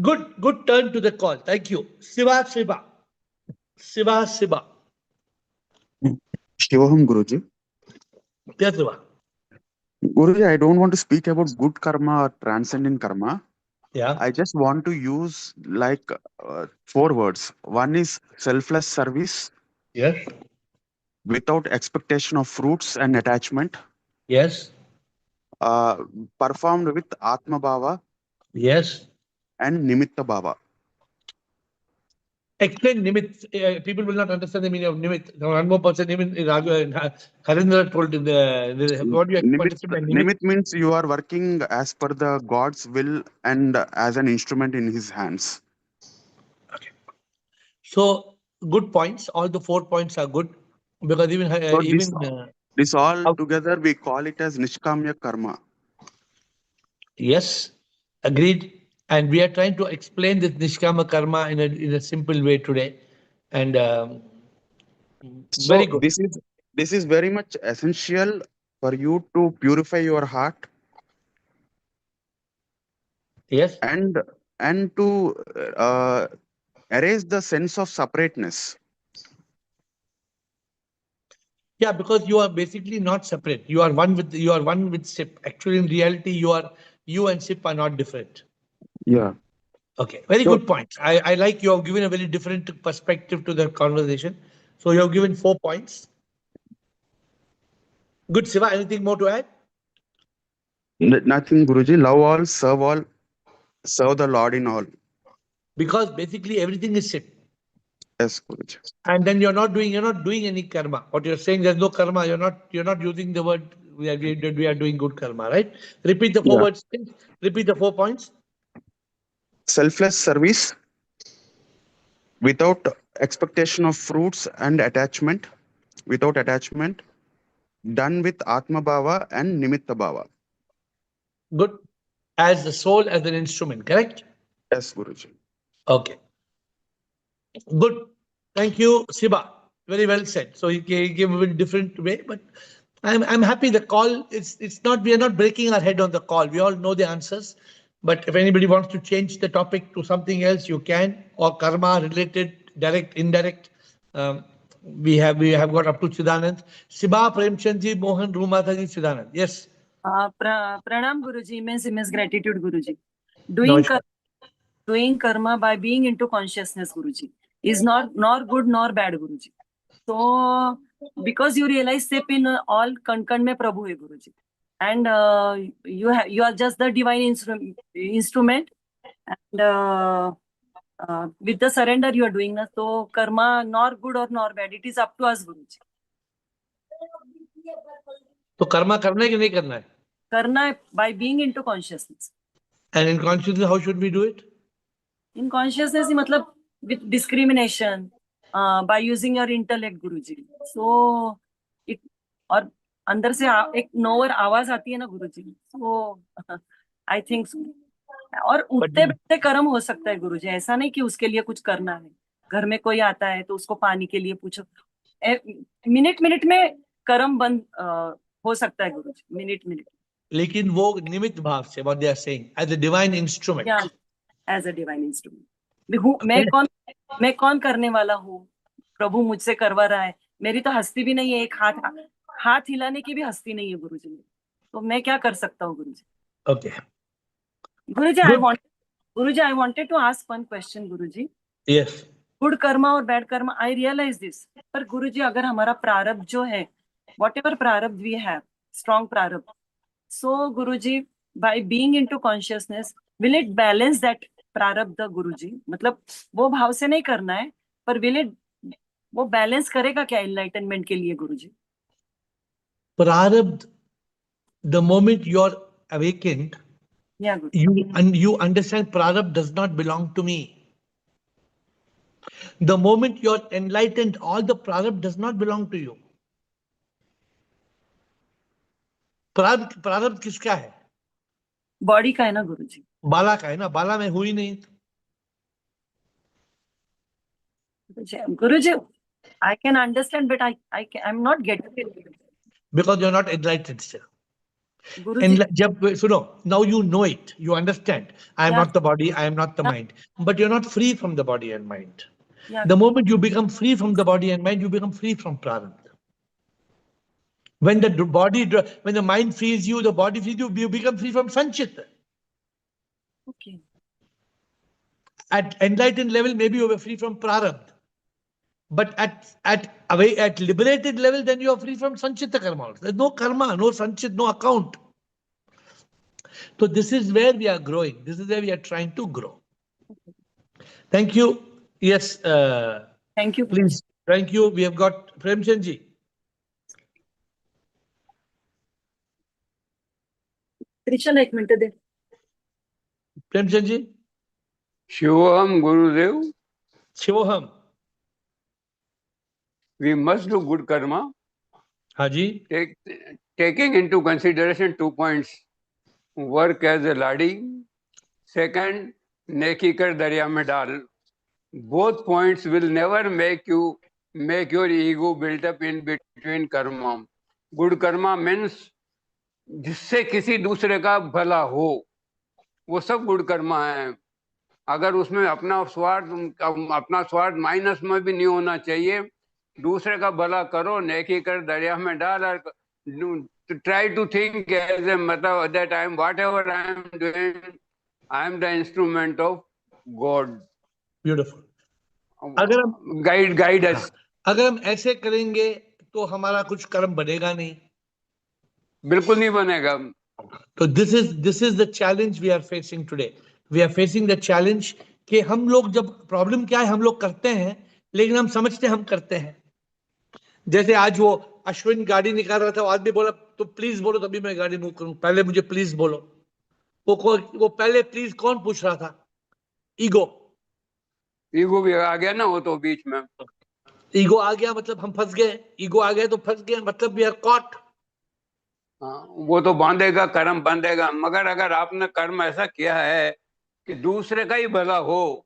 Good turn to the call. Thank you. Shiva. Siva, Siva. Shivaham Guruji. Yes, Siva. Guruji, I don't want to speak about good karma or transcendent karma. Yeah. I just want to use like 4 words. One is selfless service Yes. without expectation of fruits and attachment, Yes. uh, performed with Atma Bhava Yes. and Nimitta Bhava. Explain Nimit. People will not understand the meaning of Nimit. Now, one more person, even Harindra told in what do you Nimit, understand by Nimit? Nimit means you are working as per the God's will and as an instrument in his hands. Okay. So, good points. All the 4 points are good because even So this all out- together we call it as Nishkamya Karma. yes, agreed. And we are trying to explain this Nishkama Karma in a simple way today. And very So good. this is very much essential for you to purify your heart Yes. and to erase the sense of separateness. Yeah, because you are basically not separate. You are one with SIP. Actually, in reality, you and SIP are not different. Yeah. Okay, very So good point. I like you have given a very different perspective to the conversation. So you have given 4 points. Good, Siva. Anything more to add? nothing, Guruji. Love all, serve the Lord in all. Because basically everything is SIP. Yes, Guruji. And then you're not doing any karma. What you're saying, there's no karma. You're not using the word we are doing good karma, right? Repeat the 4 Yeah. words. Repeat the 4 points. Selfless service without expectation of fruits and attachment, without attachment, done with Atma Bhava and Nimitta Bhava. Good. As the soul as an instrument, correct? Yes, Guruji. Okay. Good. Thank you, Siba. Very well said. So he gave a very different way, but I'm happy the call. It's not, we are not breaking our head on the call. We all know the answers. But if anybody wants to change the topic to something else, you can, or karma related, direct, indirect. We have got up to Chidanand. Siba, Premchandji, Mohan, Rumataji, Chidanand. Yes. Pranam Guruji, immense gratitude Guruji. Namaskar. Doing karma by being into consciousness Guruji is not nor good nor bad Guruji. So because you realize step in all kan mein Prabhu hai Guruji, and you are just the divine instrument, and with the surrender you are doing na, so karma nor good or nor bad, it is up to us Guruji. तो कर्मा करना है कि नहीं करना है? करना है by being into consciousness. And in consciousness, how should we do it? In consciousness ही मतलब with discrimination, by using your intellect Guruji. So it और अंदर से एक नोवर आवाज आती है ना गुरुजी. So I think so. और उठते बैठते कर्म हो सकता है गुरुजी, ऐसा नहीं कि उसके लिए कुछ करना है. घर में कोई आता है तो उसको पानी के लिए पूछो, मिनट में कर्म बंद हो सकता है गुरुजी, मिनट. लेकिन वो निमित्त भाव से, what they are saying, as a divine instrument. Yeah, as a divine instrument. मैं कौन करने वाला हूँ? प्रभु मुझसे करवा रहा है. मेरी तो हस्ती भी नहीं है, एक हाथ हिलाने की भी हस्ती नहीं है गुरुजी. तो मैं क्या कर सकता हूँ गुरुजी? Okay. Guruji, I wanted to ask one question, Guruji. Yes. Good karma or bad karma, I realize this. पर Guruji, अगर हमारा प्रारब्ध जो है, whatever प्रारब्ध we have, strong प्रारब्ध. So Guruji, by being into consciousness, will it balance that प्रारब्ध Guruji? मतलब वो भाव से नहीं करना है, पर will it वो बैलेंस करेगा क्या enlightenment के लिए Guruji? प्रारब्ध, the moment you are awakened, yeah, you understand prarabdha does not belong to me. The moment you are enlightened, all the prarabdha does not belong to you. प्रारब्ध किसका है? Body का है ना गुरुजी. बाला का है ना. बाला में हुई नहीं. Guruji, I can understand, but I'm not getting it. Because you're not enlightened still. Guruji, now you know it, you understand. I am not the body, I am not the mind. But you're not free from the body and mind. Yeah. The moment you become free from the body and mind, you become free from prarabdha. When when the mind frees you, the body frees you, you become free from sanchita. Okay. At enlightened level, maybe you were free from prarabdha. But at liberated level, then you are free from sanchita karma. There's no karma, no sanchit, no account. So this is where we are growing. This is where we are trying to grow. Thank you. Yes. Thank you. Please. Thank you. We have got Premchandji. Krishna, एक minute they. Premchandji. Shivoham Gurudev. Shivoham. We must do good karma. Haji. Taking into consideration 2 points. Work as a ladi. Second, neki kar darya mein dal. Both points will never make your ego built up in between karma. Good karma means जिससे किसी दूसरे का भला हो, वो सब good Karma है. अगर उसमें अपना स्वार्थ माइनस में भी नहीं होना चाहिए. दूसरे का भला करो, नेकी कर दरिया में डाल. Try to think as a मतलब that I am whatever I am doing, I am the instrument of God. Beautiful. अगर हम गाइड अस. अगर हम ऐसे करेंगे तो हमारा कुछ कर्म बनेगा नहीं. बिल्कुल नहीं बनेगा. तो this is the challenge we are facing today. We are facing the challenge कि हम लोग, जब प्रॉब्लम क्या है, हम लोग करते हैं लेकिन हम समझते हम करते हैं. जैसे आज वो अश्विन गाड़ी निकाल रहा था, वो आदमी बोला तो प्लीज बोलो तभी मैं गाड़ी मूव करूं, पहले मुझे प्लीज बोलो. वो पहले प्लीज कौन पूछ रहा था? ईगो भी आ गया ना, वो तो बीच में ईगो आ गया, मतलब हम फंस गए. ईगो आ गया तो फंस गए, मतलब वी आर कॉट. वो तो बांधेगा, कर्म बांधेगा. मगर अगर आपने कर्म ऐसा किया है कि दूसरे का ही भला हो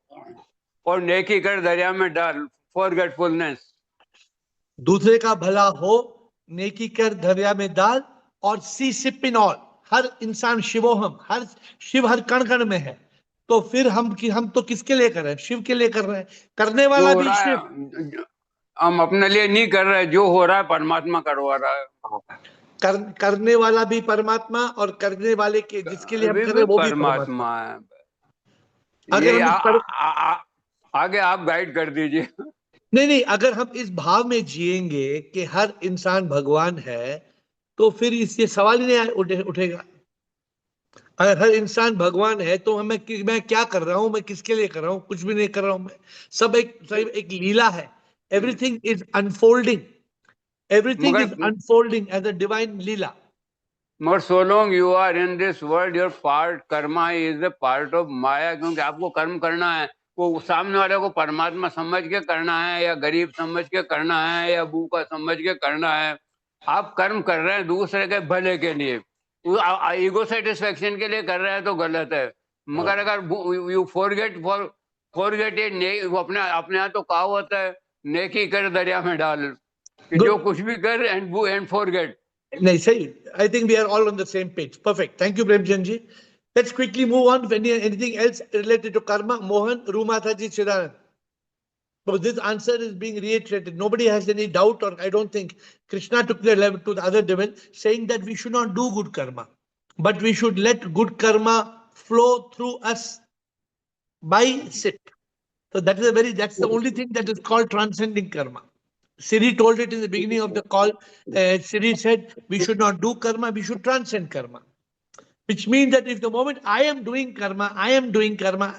और नेकी कर दरिया में डाल, फॉरगेटफुलनेस. दूसरे का भला हो, नेकी कर दरिया में डाल, और सी सिप इन ऑल. हर इंसान शिवोहम, हर शिव हर कण कण में है. तो फिर हम तो किसके लिए कर रहे हैं? शिव के लिए कर रहे हैं. करने वाला भी शिव. हम अपने लिए नहीं कर रहे, जो हो रहा है परमात्मा करवा रहा है. करने वाला भी परमात्मा, और करने वाले के जिसके लिए हम कर रहे हैं वो भी परमात्मा है. अगर हम आगे आप गाइड कर दीजिए. नहीं, अगर हम इस भाव में जिएंगे कि हर इंसान भगवान है, तो फिर इससे सवाल ही नहीं उठेगा. अगर हर इंसान भगवान है तो मैं क्या कर रहा हूं, मैं किसके लिए कर रहा हूं? कुछ भी नहीं कर रहा हूं मैं. सब एक लीला है. Everything is unfolding. Everything is unfolding as a divine lila. But so long you are in this world, your karma is a part of Maya. क्योंकि आपको कर्म करना है, वो सामने वाले को परमात्मा समझ के करना है, या गरीब समझ के करना है, या भूखा समझ के करना है. आप कर्म कर रहे हैं दूसरे के भले के लिए, ईगो सेटिस्फेक्शन के लिए कर रहे हैं तो गलत है. मगर अगर यू फॉरगेट इट, अपने यहाँ तो कहावत है, नेकी कर दरिया में डाल. जो कुछ भी कर and forget. नहीं, सही. I think we are all on the same page. Perfect. Thank you, Premchand ji. Let's quickly move on. Anything else related to karma? Mohan, Rumata ji, Chidaran. So this answer is being reiterated. Nobody has any doubt, or I don't think Krishna took the level to the other level, saying that we should not do good karma, but we should let good karma flow through us by sit. So that's the only thing that is called transcending karma. Siri told it in the beginning of the call. Siri said, we should not do karma, we should transcend karma. Which means that if the moment I am doing karma,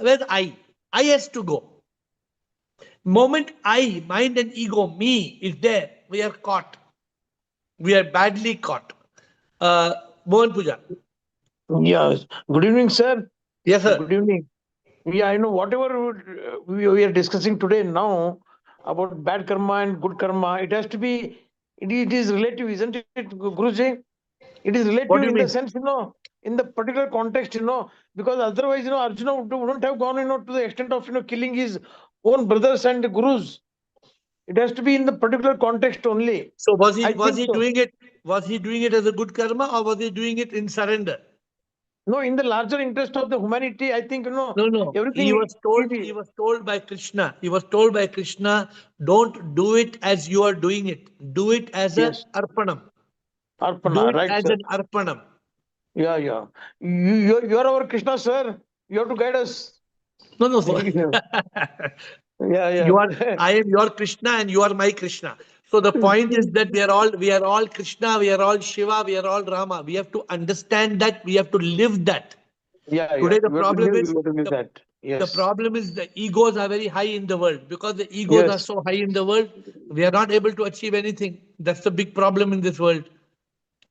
where's I? I has to go. Moment I, mind and ego, me is there, we are caught. We are badly caught. Mohan Puja. Yes. Good evening, sir. Yes, sir. Good evening. Yeah, I know whatever we are discussing today now about bad karma and good karma, it has to be, it is relative, isn't it, Guruji? It is relative in the sense, in the particular context, because otherwise, Arjuna wouldn't have gone, to the extent of, killing his own brothers and gurus. It has to be in the particular context only. So was he doing it as a good karma, or was he doing it in surrender? No, in the larger interest of the humanity, I think, No. everything He was told. easy. He was told by Krishna. He was told by Krishna, don't do it as you are doing it. Do it as a Yes. arpanam. Do Arpana, it right, as sir. an arpanam. Yeah, yeah. You're our Krishna, sir. You have to guide us. No. Yeah, You are. yeah. I am your Krishna, and you are my Krishna. So the point is that we are all Krishna. We are all Shiva. We are all Rama. We have to understand that. We have to live that. Yeah, yeah. Today the We have to problem live, is we have to live the that. The Yes. problem is the egos are very high in the world. Because the egos are Yes. so high in the world, we are not able to achieve anything. That's the big problem in this world.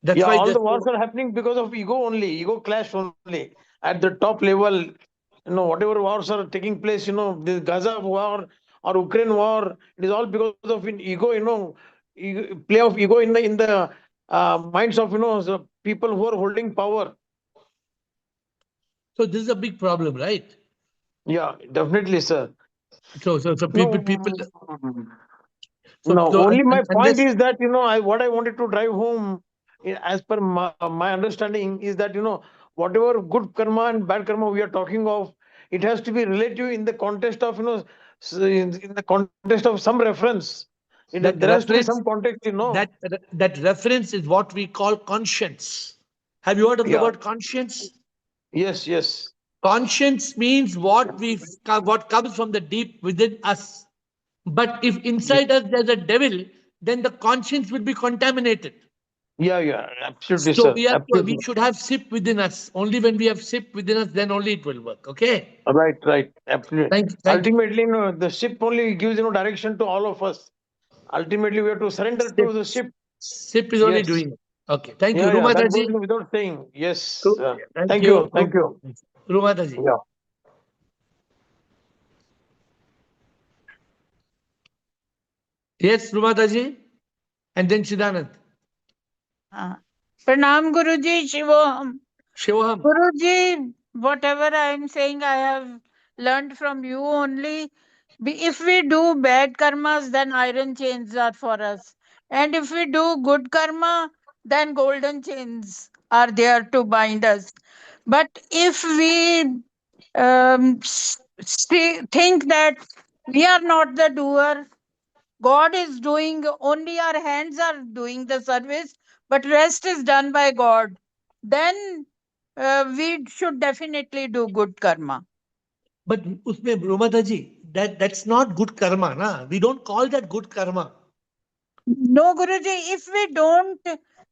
That's Yeah, why all there's the wars are happening because of ego only, ego clash only. At the top level, whatever wars are taking place, the Gaza war or Ukraine war, it is all because of ego, play of ego in the minds of the people who are holding power. so this is a big problem, right? Yeah, definitely, sir. So people. No, So, no. so Only my point unless is that what I wanted to drive home, as per my understanding, is that whatever good karma and bad karma we are talking of, it has to be relative in the context of in the context of some reference. that There has to be reference, some context, that reference is what we call conscience. Have you heard of the Yeah. word conscience? Yes. Yes. Conscience means what comes from the deep within us. But if Yeah. inside us there's a devil, then the conscience will be contaminated. Yeah. Yeah. Absolutely, So sir. we Absolutely. should have SIP within us. Only when we have SIP within us, then only it will work. Okay. Right. Right. Absolutely. Thank you. Ultimately, the ship only gives direction to all of us. Ultimately, we have to surrender SIP, to the ship. SIP is only Yes. doing it. Okay. Thank you. Yeah, yeah, Rumata that goes ji. without saying. Yes. Thank Thank you. you. Thank you. Rumata ji. Yeah. Yes, Rumata ji. And then Chidanand. Pranam Guruji, Shivoham. Shivoham. Guruji, whatever I am saying, I have learned from you only. If we do bad karmas, then iron chains are for us. And if we do good karma, then golden chains are there to bind us. But if we think that we are not the doer, God is doing, only our hands are doing the service, but rest is done by God, then we should definitely do good karma. But usme Rumata ji, that's not good karma, na? We don't call that good karma. No, Guruji, if we don't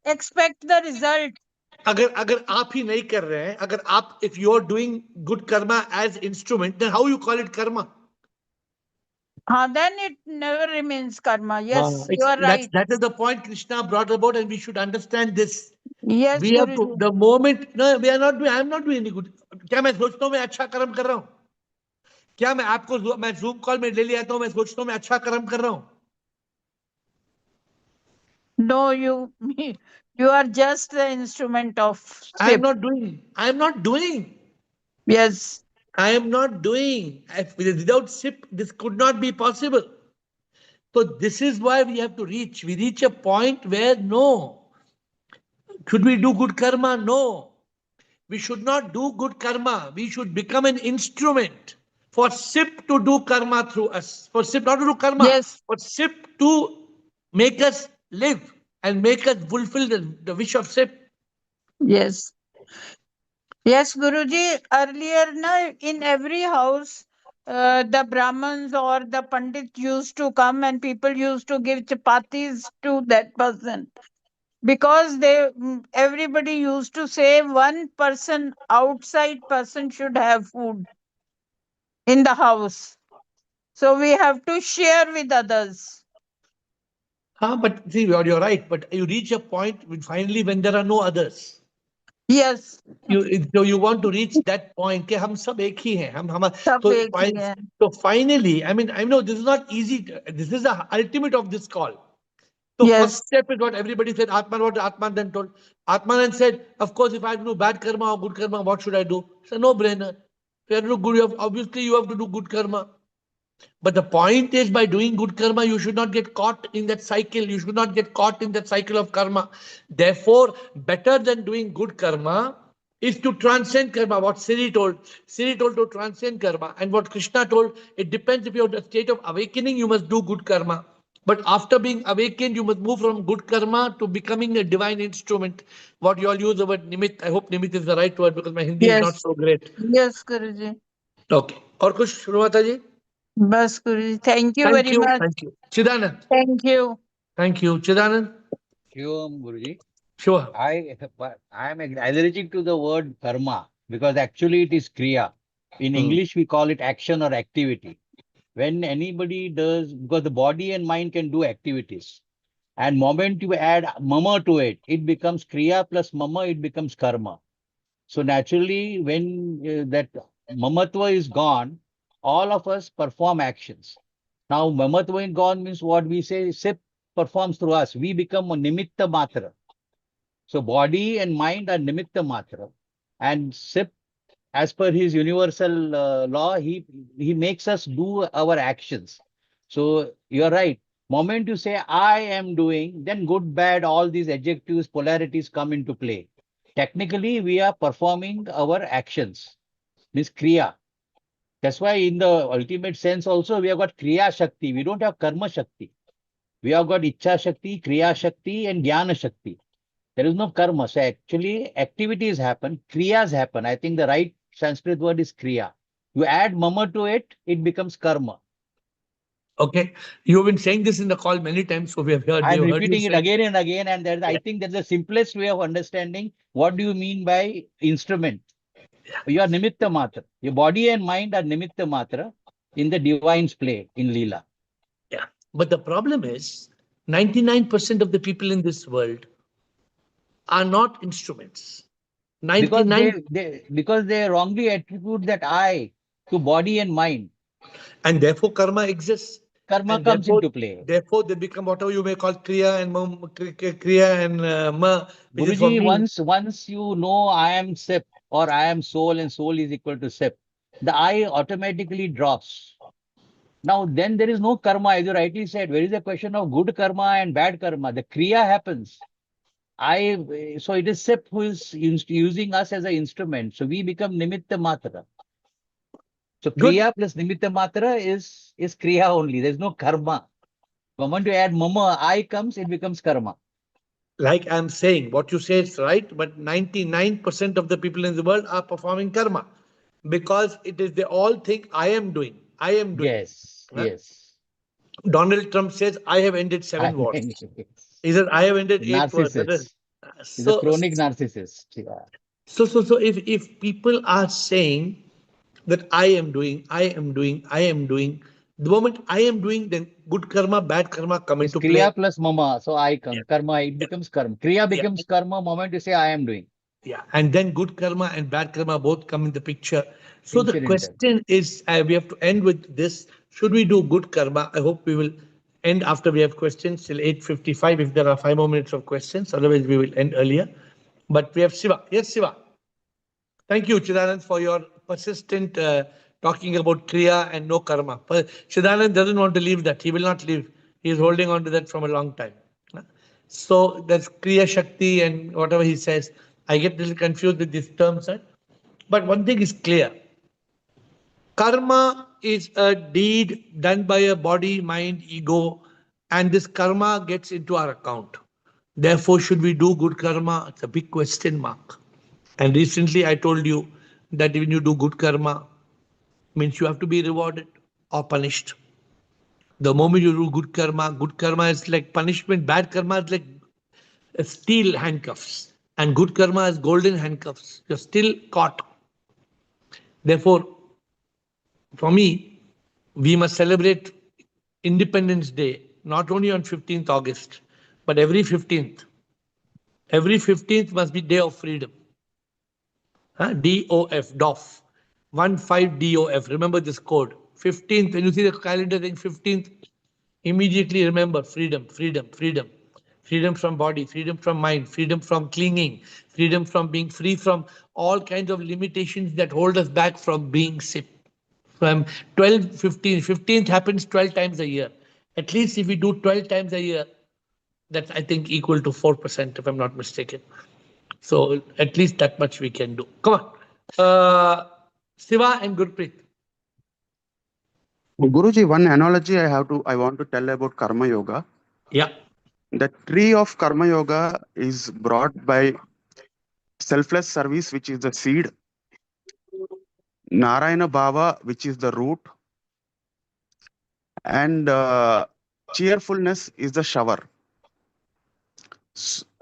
expect the result. अगर आप ही नहीं कर रहे हैं, अगर आप, if you are doing good karma as instrument, then how you call it karma? Then it never remains karma. Yes, you are right. That is the point Krishna brought about, and we should understand this. Yes, We have to, Guruji. the moment, no, we are not doing, I am not doing any good. क्या मैं सोचता हूँ मैं अच्छा कर्म कर रहा हूँ? क्या मैं आपको मैं जूम कॉल में ले लिया तो मैं सोचता हूँ मैं अच्छा कर्म कर रहा हूँ? No, you are just the instrument of I am SIP. not doing. I am not doing. Yes. I am not doing. Without SIP, this could not be possible. So this is why we have to reach. We reach a point where no. Should we do good karma? No. We should not do good karma. We should become an instrument for SIP to do karma through us. For SIP not to do karma, Yes. for SIP to make us live and make us fulfill the wish of SIP. Yes. Yes, Guruji. Earlier, in every house, the Brahmins or the Pandit used to come and people used to give chapatis to that person. Because everybody used to say one person, outside person, should have food in the house. So we have to share with others. But see, you're right. But you reach a point finally when there are no others. Yes. So you want to reach that point कि हम सब एक ही हैं हम सब so एक ही हैं. so finally I know this is not easy. This is the ultimate of this call. So Yes. first step is what everybody said. What Atman then told. Atman said, of course, if I do bad karma or good karma, what should I do? It's a no-brainer. If you have to do good, obviously you have to do good karma. But the point is, by doing good karma, you should not get caught in that cycle. You should not get caught in that cycle of karma. Therefore, better than doing good karma is to transcend karma. What Siri told to transcend karma. And what Krishna told, it depends if you're in a state of awakening, you must do good karma. But after being awakened, you must move from good karma to becoming a divine instrument. What you all use the word nimit. I hope nimit is the right word because my Hindi is not Yes. so great. Yes, Guruji. Okay. और कुछ शुरुआत जी? Bas, Guruji. Thank you Thank very you. much. Thank you. Chidanand. Thank you. Thank you. Chidanand. Shivam Guruji. Sure. I am allergic to the word karma because actually it is kriya. In English, we call it action or activity. When anybody does, because the body and mind can do activities. And moment you add mama to it, it becomes kriya plus mama, it becomes karma. So naturally, when that mamatva is gone, all of us perform actions. Now, mamatva is gone means what we say, sip performs through us. We become a nimitta matra. So body and mind are nimitta matra. And sip, as per his universal law, he makes us do our actions. So you're right. Moment you say I am doing, then good, bad, all these adjectives, polarities come into play. Technically, we are performing our actions, means kriya. That's why in the ultimate sense also we have got kriya shakti. We don't have karma shakti. We have got ichcha shakti, kriya shakti, and jnana shakti. There is no karma. So actually activities happen, kriyas happen. I think the right Sanskrit word is kriya. You add mama to it, it becomes karma. Okay. You've been saying this in the call many times, so we have heard I'm you repeating it say. again and again, and I think that's the simplest way of understanding what do you mean by instrument. You are nimitta matra. Your body and mind are nimitta matra in the divine's play in Leela. Yeah. But the problem is 99% of the people in this world are not instruments. Because 99. because they wrongly attribute that I to body and mind. And therefore karma exists. Karma And comes into play. Therefore they become whatever you may call kriya and ma, which is for Guruji, me. once you know I am sip or I am soul and soul is equal to sip, the I automatically drops. Now then there is no karma, as you rightly said. Where is the question of good karma and bad karma? The kriya happens. So it is sip who is using us as an instrument. So we become nimitta matra. So kriya plus nimitta matra is kriya only. There's no karma. The moment you add mama, I comes, it becomes karma. Like I'm saying, what you say is right, but 99% of the people in the world are performing karma because it is they all think I am doing. I am doing. Yes, yes. Donald Trump says, I have ended 7 wars. He says, I have ended 8 wars. Narcissist. He's a chronic narcissist. Yeah. So if people are saying that I am doing, the moment I am doing, then good karma, bad karma come into play. Kriya plus mama, so I come. Karma, it becomes karma. Kriya becomes karma moment you say I am doing. Yeah, and then good karma and bad karma both come in the picture. So the Incidental. question is, we have to end with this. Should we do good karma? I hope we will end after we have questions till 8:55 if there are 5 more minutes of questions. Otherwise, we will end earlier. But we have Shiva. Yes, Shiva. Thank you, Chidanand, for your persistent talking about Kriya and no karma. Chidanand doesn't want to leave that. He will not leave. He is holding on to that from a long time. So that's Kriya Shakti and whatever he says. I get a little confused with these terms. But one thing is clear. Karma is a deed done by a body, mind, ego, and this karma gets into our account. Therefore, should we do good karma? It's a big question mark. And recently I told you that when you do good karma, means you have to be rewarded or punished. The moment you do good karma is like punishment, bad karma is like steel handcuffs, and good karma is golden handcuffs. You're still caught. Therefore, for me, we must celebrate Independence Day not only on 15th August, but every 15th. Every 15th must be Day of Freedom. DOF, DOF. 15 DOF. Remember this code. 15th, when you see the calendar saying 15th, immediately remember freedom, freedom, freedom. Freedom from body, freedom from mind, freedom from clinging, freedom from being free from all kinds of limitations that hold us back from being sick. From 12, 15, 15th happens 12 times a year. At least if we do 12 times a year, that's I think equal to 4%, if I'm not mistaken. So at least that much we can do. Come on. Siva and Gurpreet. Guruji, one analogy I want to tell about Karma Yoga. Yeah. The tree of Karma Yoga is brought by selfless service, which is the seed, Narayana Bhava, which is the root, and cheerfulness is the shower.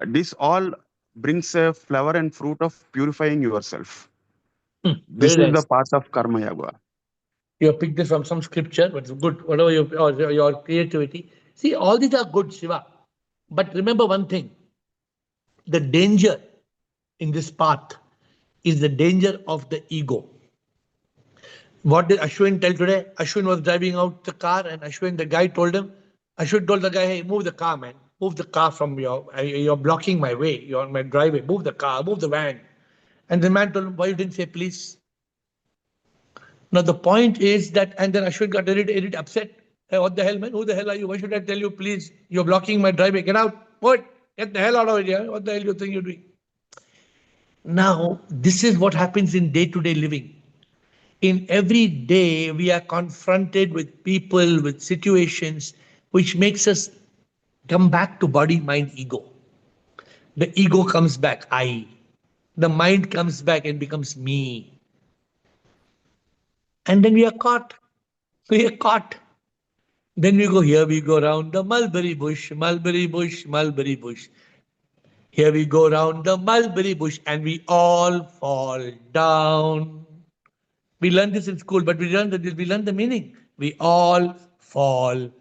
This all brings a flower and fruit of purifying yourself. This Very is the nice. path of Karma Yoga. You have picked this from some scripture, but it's good. Whatever your creativity. See, all these are good, Shiva. But remember one thing: the danger in this path is the danger of the ego. What did Ashwin tell today? Ashwin was driving out the car, and the guy told him, Ashwin told the guy, hey, move the car, man. Move the car from you're blocking my way. You're on my driveway. Move the car, move the van. And the man told him, why you didn't say please? Now the point is that, and then Ashwin got a little upset. Hey, what the hell, man? Who the hell are you? Why should I tell you, please? You're blocking my driveway. Get out. What? Get the hell out of here. What the hell do you think you're doing? Now, this is what happens in day-to-day living. In every day, we are confronted with people, with situations, which makes us come back to body, mind, ego. The ego comes back, I. The mind comes back and becomes me. And then we are caught. We are caught. Then we go here, we go round the mulberry bush, mulberry bush, mulberry bush. Here we go round the mulberry bush and we all fall down. We learned this in school, but we learned the meaning. We all fall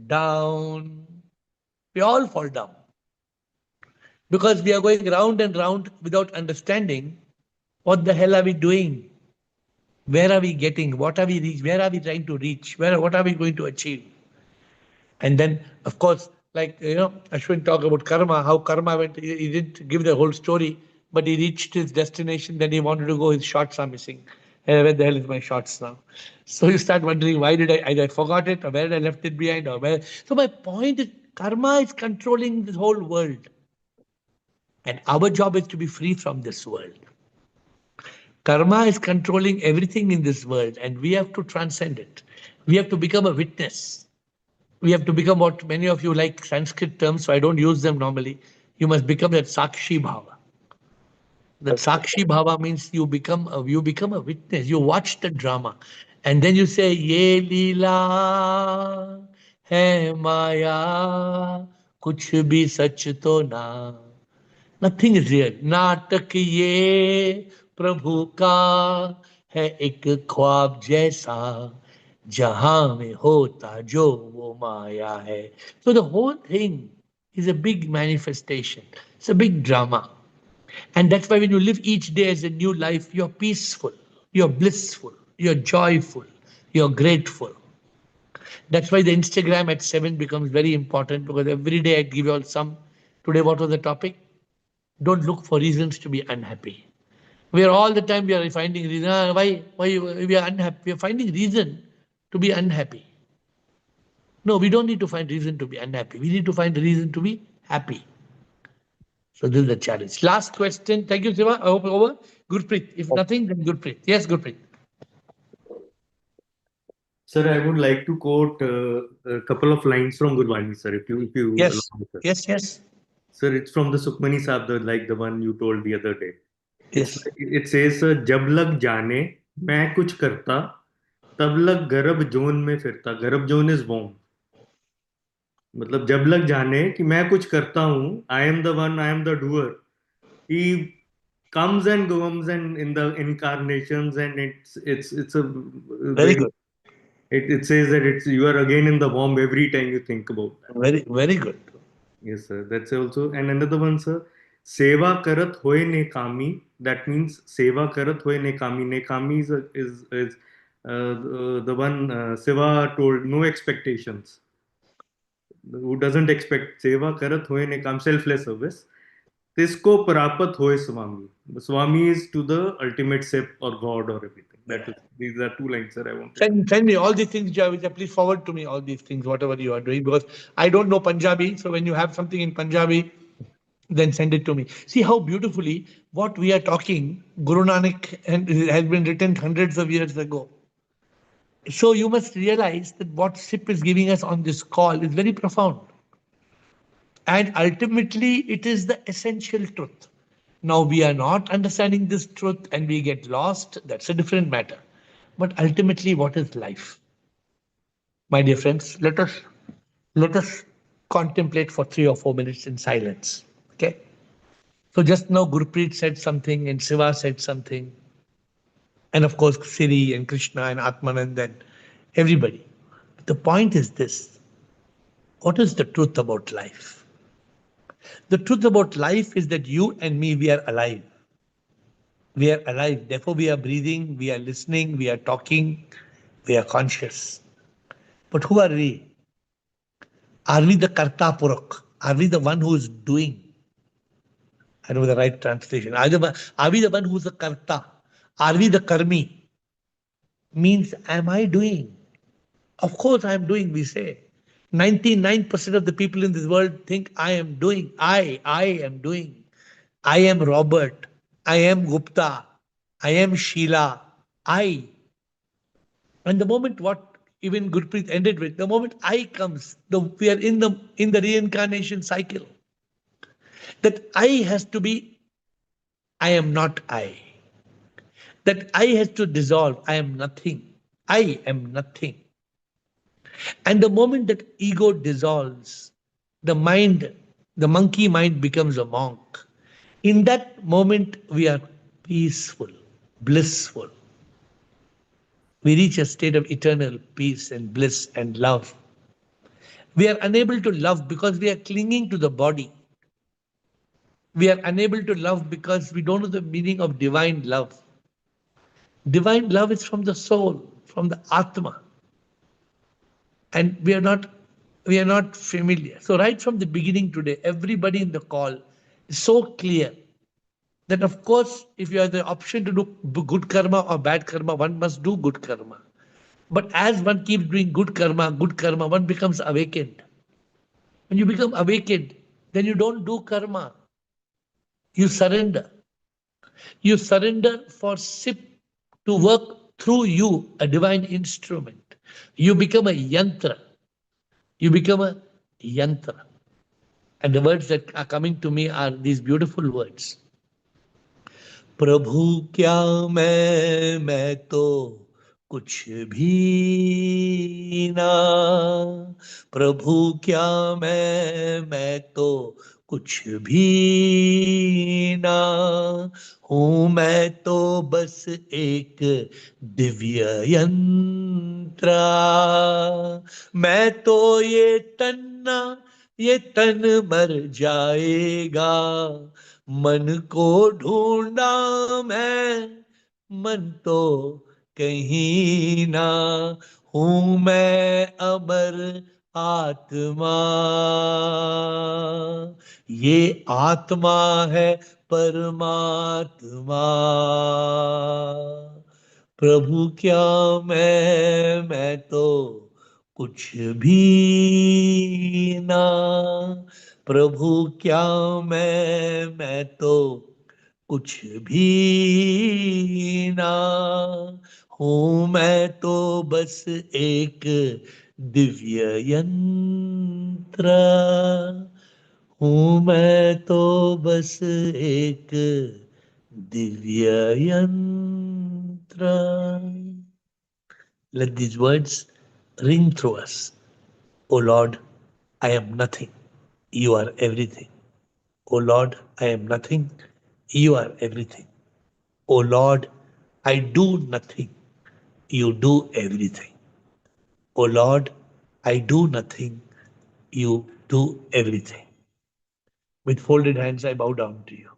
down. We all fall down. Because we are going round and round without understanding what the hell are we doing? Where are we getting? What are we reach? Where are we trying to reach? What are we going to achieve? And then, of course, like, Ashwin talked about karma, how karma went, he didn't give the whole story, but he reached his destination, then he wanted to go, his shorts are missing. Where the hell is my shorts now? So you start wondering, why did I forgot it, or where did I left it behind, or where? So my point is, karma is controlling this whole world. And our job is to be free from this world. Karma is controlling everything in this world, and we have to transcend it. We have to become a witness. We have to become what many of you like Sanskrit terms, so I don't use them normally. You must become that Sakshi Bhava. That Sakshi Bhava means you become a witness. You watch the drama, and then you say, "Ye Leela hai Maya, kuch bhi sach to na." Nothing is real. नाटक ये प्रभु का है एक ख्वाब जैसा जहां में होता जो वो माया है. So the whole thing is a big manifestation. It's a big drama. And that's why when you live each day as a new life, you're peaceful, you're blissful, you're joyful, you're grateful. That's why the Instagram at 7 becomes very important, because every day I give you all some. Today, what was the topic? Don't look for reasons to be unhappy. We are all the time we are finding reason. Why we are unhappy? We are finding reason to be unhappy. No, we don't need to find reason to be unhappy. We need to find reason to be happy. So this is the challenge. Last question. Thank you, Siva. I hope over. Gurpreet. If nothing, then Gurpreet. Yes, Gurpreet. Sir, I would like to quote a couple of lines from Gurbani, sir, if you Yes. allow me, sir. Yes. Sir, it's from the Sukhmani Sahib, like the one you told the other day. Yes. It says, जब लग जाने मैं कुछ करता तब लग गर्भ zone में फिरता. गर्भ जोन is womb. मतलब जब लग जाने कि मैं कुछ करता हूँ, I am the one, I am the doer. He comes and goes and in the incarnations, and it's a Very good. It says that you are again in the womb every time you think about that. Very good. Yes, sir. That's also, and another one, sir. Seva karat hoye nekami. That means seva karat hoye nekami. Nekami is the one Siva told, no expectations. Who doesn't expect seva karat hoye nekam, selfless service. Tisko prapat hoye swami. The swami is to the ultimate sep or God or everything. These are two lines, sir. I want to send me all these things, Javita. Please forward to me all these things, whatever you are doing, because I don't know Punjabi. So when you have something in Punjabi, then send it to me. See how beautifully what we are talking, Guru Nanak, and it has been written hundreds of years ago. So you must realize that what SIP is giving us on this call is very profound. And ultimately, it is the essential truth. Now, we are not understanding this truth and we get lost. That's a different matter. But ultimately, what is life? My dear friends, let us contemplate for 3 or 4 minutes in silence. Okay? So just now Gurpreet said something and Shiva said something. And of course, Siri and Krishna and Atmanand and everybody. The point is this. What is the truth about life? The truth about life is that you and me, we are alive. We are alive. Therefore, we are breathing, we are listening, we are talking, we are conscious. But who are we? Are we the Karta Purak? Are we the one who is doing? I know the right translation. Are we the one who's the Karta? Are we the Karmi? Means, am I doing? Of course, I am doing, we say. 99% of the people in this world think I am doing. I am doing. I am Robert. I am Gupta. I am Sheila. I. And the moment what even Gurpreet ended with, the moment I comes, we are in the reincarnation cycle. That I has to be, I am not I. That I has to dissolve, I am nothing. I am nothing. And the moment that ego dissolves, the mind, the monkey mind becomes a monk. In that moment, we are peaceful, blissful. We reach a state of eternal peace and bliss and love. We are unable to love because we are clinging to the body. We are unable to love because we don't know the meaning of divine love. Divine love is from the soul, from the Atma. And we are not familiar. So right from the beginning today, everybody in the call is so clear that of course, if you have the option to do good karma or bad karma, one must do good karma. But as one keeps doing good karma, one becomes awakened. When you become awakened, then you don't do karma. You surrender. You surrender for SIP to work through you, a divine instrument. You become a yantra. You become a yantra. And the words that are coming to me are these beautiful words. प्रभु क्या मैं तो कुछ भी ना, प्रभु क्या मैं तो कुछ भी ना हूँ, मैं तो बस एक दिव्य यंत्र, मैं तो ये तन मर जाएगा, मन को ढूंढा मैं, मन तो कहीं ना, हूँ मैं अमर आत्मा, ये आत्मा है परमात्मा, प्रभु क्या मैं तो कुछ भी ना, प्रभु क्या मैं तो कुछ भी ना हूँ, मैं तो बस एक दिव्य यंत्र हूँ, मैं तो बस एक दिव्य यंत्र. Let these words ring through us. O Lord, I am nothing. You are everything. O Lord, I am nothing. You are everything. O Lord, I do nothing. You do everything. O Lord, I do nothing. You do everything. With folded hands, I bow down to you.